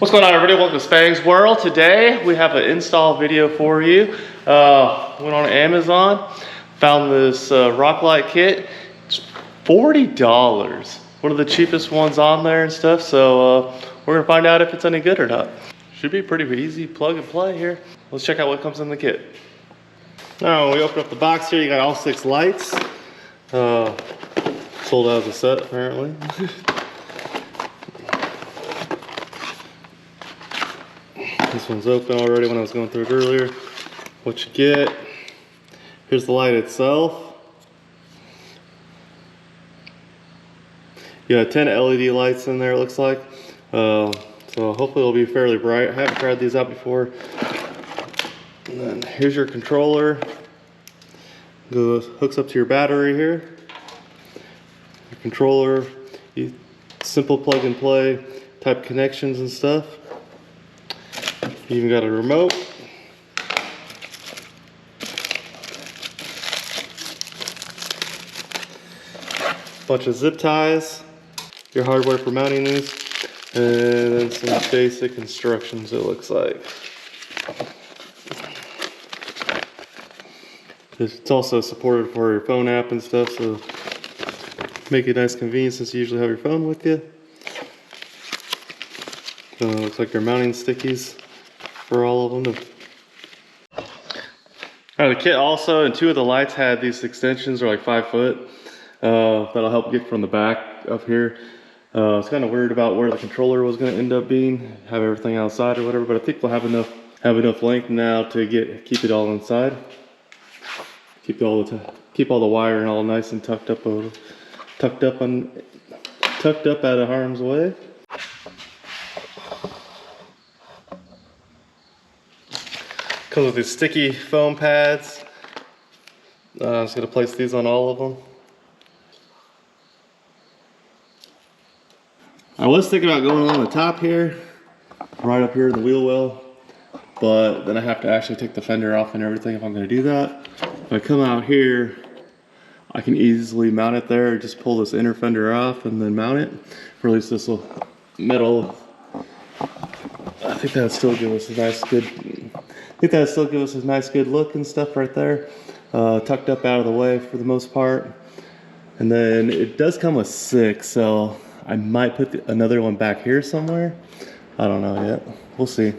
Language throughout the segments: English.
What's going on, everybody? Welcome to Spang's World. Today we have an install video for you. Went on Amazon, found this rock light kit. It's $40. One of the cheapest ones on there and stuff. So we're gonna find out if it's any good or not. Should be pretty easy plug and play here. Let's check out what comes in the kit. Now we open up the box here. You got all 6 lights. Sold out as a set apparently. This one's open already when I was going through it earlier. What you get, here's the light itself. You got 10 LED lights in there, it looks like. So hopefully it'll be fairly bright. I haven't tried these out before. And then here's your controller. Hooks up to your battery here. Your controller, simple plug and play type connections and stuff. You even got a remote. Bunch of zip ties, your hardware for mounting these, and then some basic instructions it looks like. It's also supported for your phone app and stuff, so make it nice and convenient since you usually have your phone with you. Looks like they're mounting stickies for all of them. The kit also, and 2 of the lights had these extensions, are like 5 foot. That'll help get from the back up here. I was kind of worried about where the controller was going to end up being, have everything outside or whatever, but I think we'll have enough length now to keep it all inside. Keep all the wiring all nice and tucked up out of harm's way. Comes with these sticky foam pads. I'm just going to place these on all of them. I was thinking about going on the top here, right up here in the wheel well, but then I have to actually take the fender off and everything if I'm going to do that. If I come out here, I can easily mount it there, just pull this inner fender off and then mount it. Or at least this will metal. I think that'd still give us a nice good look and stuff right there. Tucked up out of the way for the most part. And then it does come with 6, so I might put another one back here somewhere. I don't know yet. We'll see.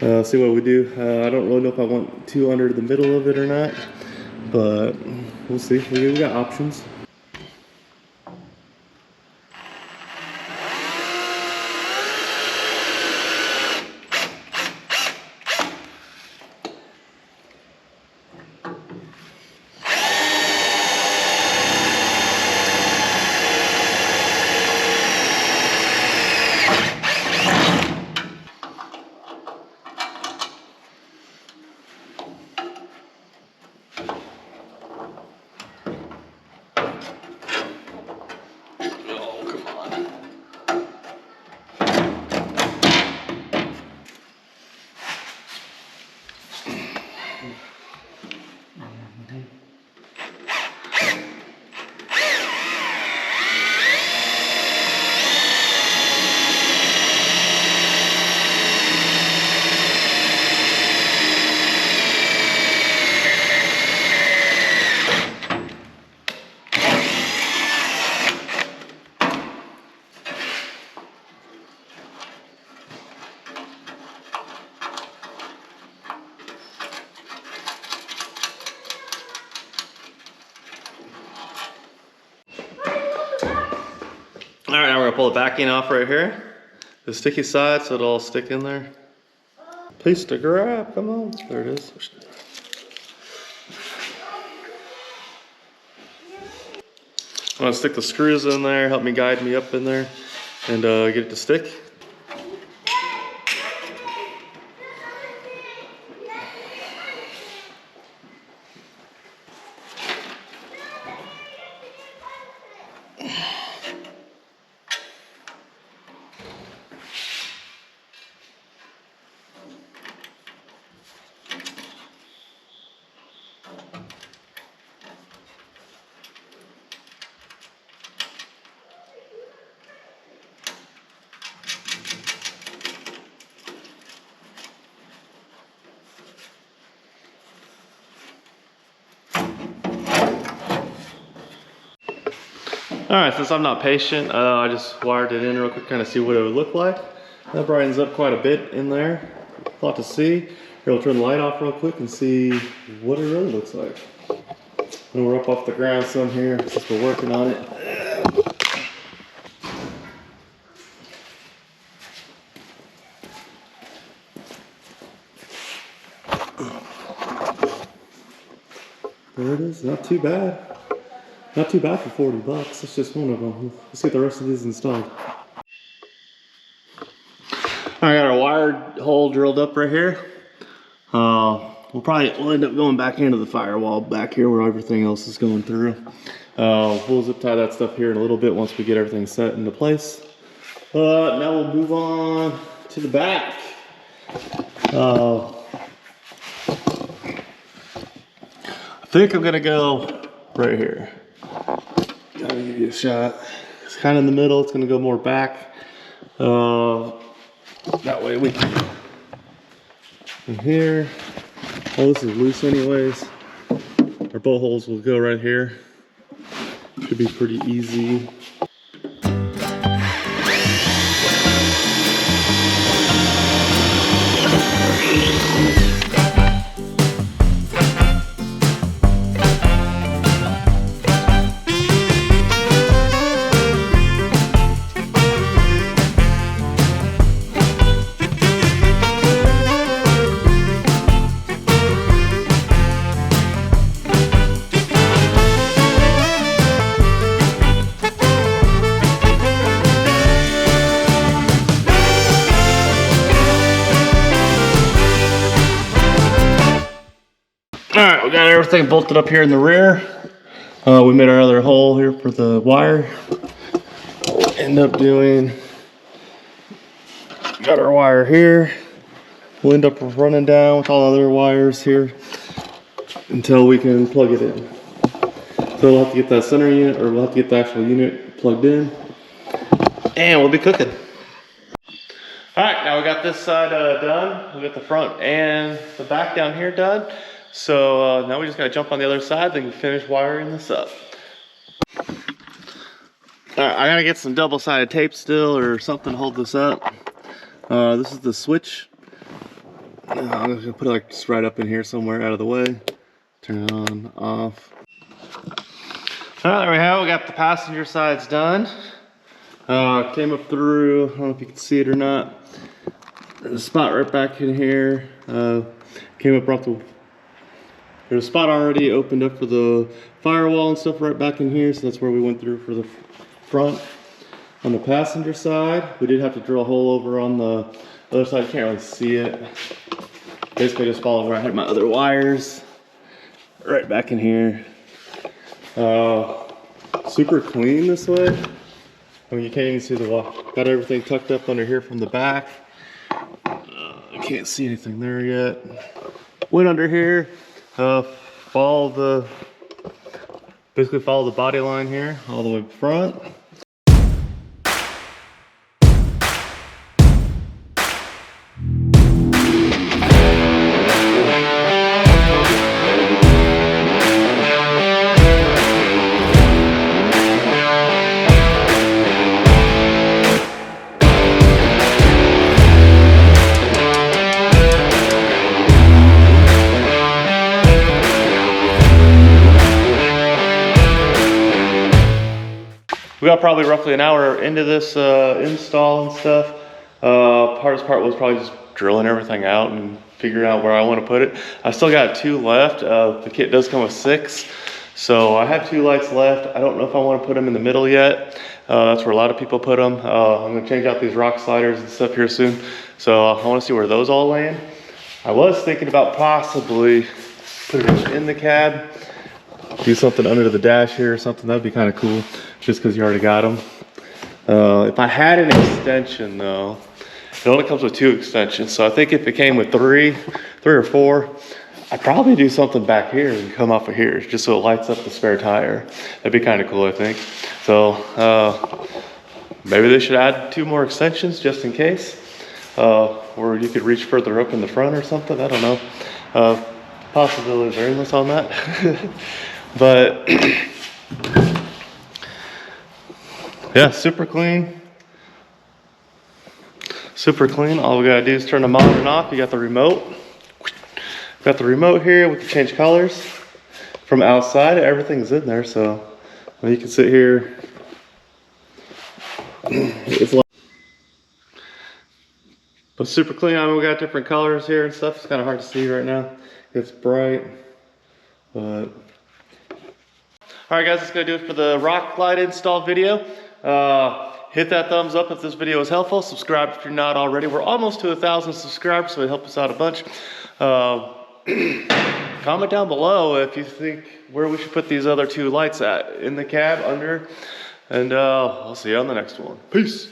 See what we do. I don't really know if I want 2 under the middle of it or not, but we'll see. We got options. Alright, now we're going to pull the backing off right here. The sticky side, so it'll all stick in there. Place to grab, come on. There it is. I'm going to stick the screws in there, help me guide me up in there, and get it to stick. All right, since I'm not patient, I just wired it in real quick, kind of see what it would look like. That brightens up quite a bit in there. A lot to see. Here, we'll turn the light off real quick and see what it really looks like. And we're up off the ground some here since we're working on it. There it is, not too bad. Not too bad for 40 bucks. That's just one of them. Let's get the rest of these installed. I got our wired hole drilled up right here. We'll end up going back into the firewall back here where everything else is going through. We'll zip tie that stuff here in a little bit once we get everything set into place. Now we'll move on to the back. I think I'm gonna go right here. Gotta give you a shot. It's kind of in the middle. It's gonna go more back. That way we can. In here. Oh, this is loose anyways. Our bolt holes will go right here. Should be pretty easy. Alright, we got everything bolted up here in the rear. We made our other hole here for the wire. We'll end up doing, got our wire here. We'll end up running down with all other wires here until we can plug it in. So we'll have to get that center unit, or we'll have to get the actual unit plugged in. And we'll be cooking. Alright, now we got this side done. We got the front and the back down here done. So now we just gotta jump on the other side, then finish wiring this up. Alright, I gotta get some double-sided tape still or something to hold this up. This is the switch. I'm gonna put it like just right up in here somewhere out of the way. Turn it on, off. Alright, there we have it. We got the passenger sides done. Came up through, I don't know if you can see it or not. There's a spot right back in here. Came up off the. There's a spot already opened up for the firewall and stuff right back in here, so that's where we went through for the front. On the passenger side, we did have to drill a hole over on the other side. You can't really see it. Basically just followed where I had my other wires. Right back in here. Super clean this way. I mean, you can't even see the wall. Got everything tucked up under here from the back. I can't see anything there yet. Went under here. Basically follow the body line here all the way front. We got probably roughly an hour into this install and stuff. Hardest part was probably just drilling everything out and figuring out where I want to put it. I still got 2 left. The kit does come with 6. So I have 2 lights left. I don't know if I want to put them in the middle yet. That's where a lot of people put them. I'm going to change out these rock sliders and stuff here soon. So I want to see where those all land. I was thinking about possibly putting them in the cab. Do something under the dash here or something. That'd be kind of cool, just because you already got them. If I had an extension though, it only comes with 2 extensions. So I think if it came with 3 or 4, I'd probably do something back here and come off of here, just so it lights up the spare tire. That'd be kind of cool, I think. So maybe they should add 2 more extensions just in case, or you could reach further up in the front or something. I don't know. Possibilities are endless on that. But Yeah, super clean. Super clean. All we gotta do is turn the monitor off. You got the remote. Got the remote here. We can change colors from outside. Everything's in there, so you can sit here. It's like, but super clean. I mean, we got different colors here and stuff. It's kind of hard to see right now. It's bright, but. All right, guys, that's gonna do it for the rock light install video. Hit that thumbs up if this video was helpful. Subscribe if you're not already. We're almost to 1,000 subscribers, so it helps us out a bunch. Comment down below if you think where we should put these other two lights at, in the cab, under, and I'll see you on the next one. Peace.